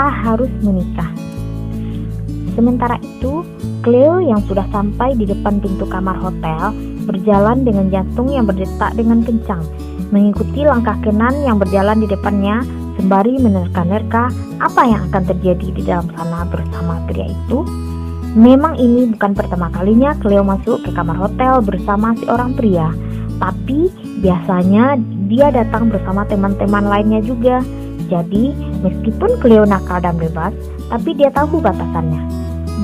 kita harus menikah. Sementara itu, Cleo yang sudah sampai di depan pintu kamar hotel berjalan dengan jantung yang berdetak dengan kencang, mengikuti langkah Kenan yang berjalan di depannya sembari menerka-nerka apa yang akan terjadi di dalam sana bersama pria itu. Memang ini bukan pertama kalinya Cleo masuk ke kamar hotel bersama si orang pria, tapi biasanya dia datang bersama teman-teman lainnya juga. Jadi meskipun Cleo nakal dan bebas, tapi dia tahu batasannya.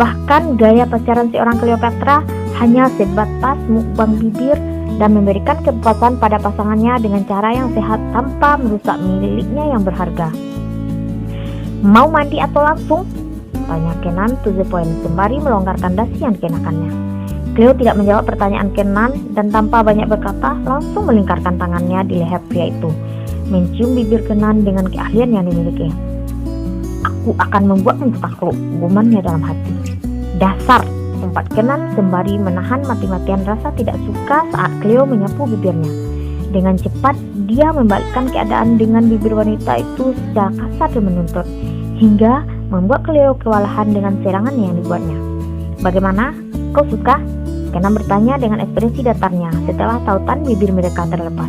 Bahkan gaya pacaran seorang Cleopatra hanya sebatas mukbang bibir dan memberikan kepuasan pada pasangannya dengan cara yang sehat tanpa merusak miliknya yang berharga. Mau mandi atau langsung? Tanya Kenan to the point sembari melonggarkan dasi yang dikenakannya. Cleo tidak menjawab pertanyaan Kenan dan tanpa banyak berkata langsung melingkarkan tangannya di leher pria itu, mencium bibir Kenan dengan keahlian yang dimiliki. Aku akan membuatmu takluk, gumannya dalam hati. Dasar, umpat Kenan sembari menahan mati-matian rasa tidak suka saat Cleo menyapu bibirnya. Dengan cepat, dia membalikkan keadaan dengan bibir wanita itu secara kasar dan menuntut, hingga membuat Cleo kewalahan dengan serangan yang dibuatnya. Bagaimana? Kau suka? Kenan bertanya dengan ekspresi datarnya setelah tautan bibir mereka terlepas.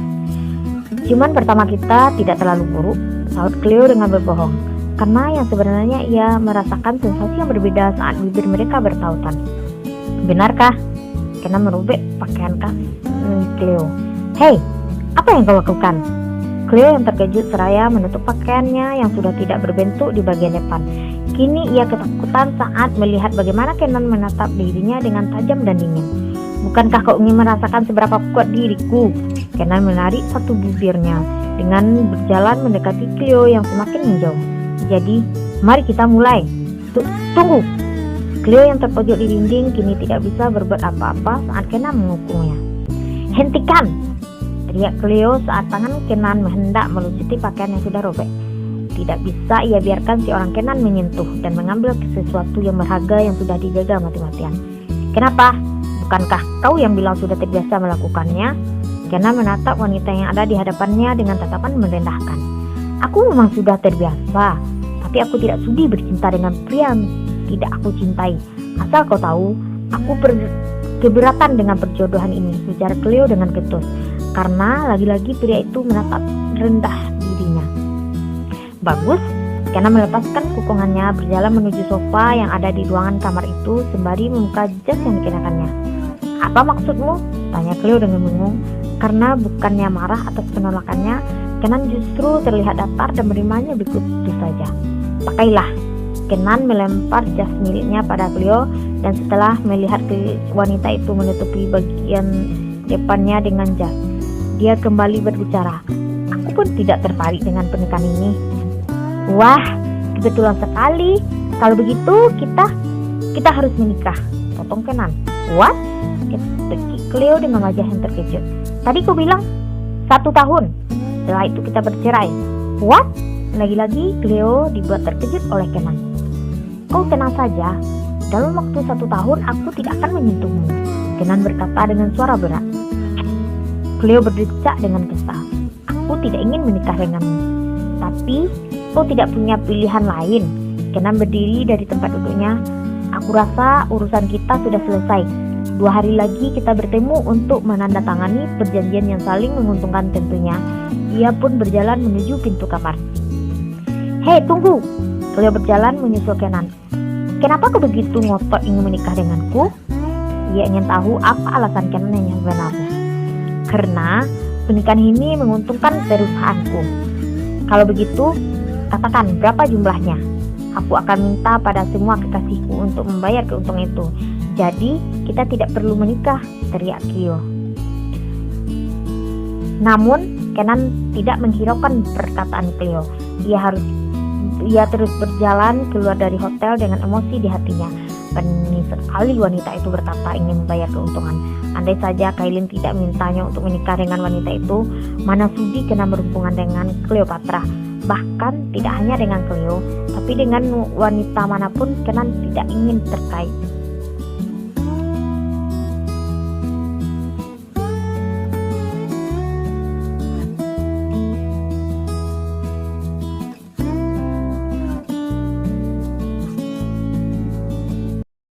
Ciuman pertama kita tidak terlalu buruk, saut Cleo dengan berbohong, karena yang sebenarnya ia merasakan sensasi yang berbeda saat bibir mereka bertautan. Benarkah? Kenan merobek pakaian Cleo. Hei, apa yang kau lakukan? Cleo yang terkejut seraya menutup pakaiannya yang sudah tidak berbentuk di bagian depan. Kini ia ketakutan saat melihat bagaimana Kenan menatap dirinya dengan tajam dan dingin. Bukankah kau ingin merasakan seberapa kuat diriku? Kenan menarik satu bibirnya dengan berjalan mendekati Cleo yang semakin menjauh. Jadi, mari kita mulai. Tunggu. Cleo yang terpojok di dinding kini tidak bisa berbuat apa-apa saat Kenan menghukumnya. Hentikan! Teriak Cleo saat tangan Kenan hendak melucuti pakaian yang sudah robek. Tidak bisa ia biarkan si orang Kenan menyentuh dan mengambil sesuatu yang berharga yang sudah dijaga mati-matian. Kenapa? Bukankah kau yang bilang sudah terbiasa melakukannya? Kenan menatap wanita yang ada di hadapannya dengan tatapan merendahkan. Aku memang sudah terbiasa, tapi aku tidak sudi bercinta dengan pria yang tidak aku cintai. Asal kau tahu, aku keberatan dengan perjodohan ini, ujar Cleo dengan ketus, karena lagi-lagi pria itu menatap rendah dirinya. Bagus, Kenan melepaskan kukungannya berjalan menuju sofa yang ada di ruangan kamar itu sembari membuka jas yang dikenakannya. Apa maksudmu? Tanya Cleo dengan bingung, karena bukannya marah atas penolakannya, Kenan justru terlihat datar dan menerimanya begitu saja. Pakailah. Kenan melempar jas miliknya pada Cleo dan setelah melihat wanita itu menutupi bagian depannya dengan jas, dia kembali berbicara. Aku pun tidak tertarik dengan pernikahan ini. Wah, kebetulan sekali. Kalau begitu kita harus menikah, potong Kenan. What? Ketik Cleo dengan wajah yang terkejut. Tadi kau bilang 1 tahun. Setelah itu kita bercerai. What? Lagi-lagi Cleo dibuat terkejut oleh Kenan. Kau tenang saja. Dalam waktu 1 tahun aku tidak akan menyentuhmu, Kenan berkata dengan suara berat. Cleo berdecak dengan kesal. Aku tidak ingin menikah denganmu. Tapi kau tidak punya pilihan lain. Kenan berdiri dari tempat duduknya. Aku rasa urusan kita sudah selesai. 2 hari lagi kita bertemu untuk menandatangani perjanjian yang saling menguntungkan tentunya. Ia pun berjalan menuju pintu kamar. Hei, tunggu! Cleo berjalan menyusul Kenan. Kenapa kau begitu ngotot ingin menikah denganku? Ia ingin tahu apa alasan Kenan yang sebenarnya. Karena pernikahan ini menguntungkan perusahaanku. Kalau begitu, katakan berapa jumlahnya. Aku akan minta pada semua kekasihku untuk membayar keuntungan itu. Jadi, kita tidak perlu menikah, teriak Cleo. Namun, Kenan tidak menghiraukan perkataan Cleo. Ia terus berjalan keluar dari hotel dengan emosi di hatinya. Berani sekali wanita itu berkata ingin membayar keuntungan. Andai saja Kailin tidak mintanya untuk menikah dengan wanita itu, mana sudi Kenan berhubungan dengan Cleopatra. Bahkan tidak hanya dengan Cleo, tapi dengan wanita manapun Kenan tidak ingin terkait.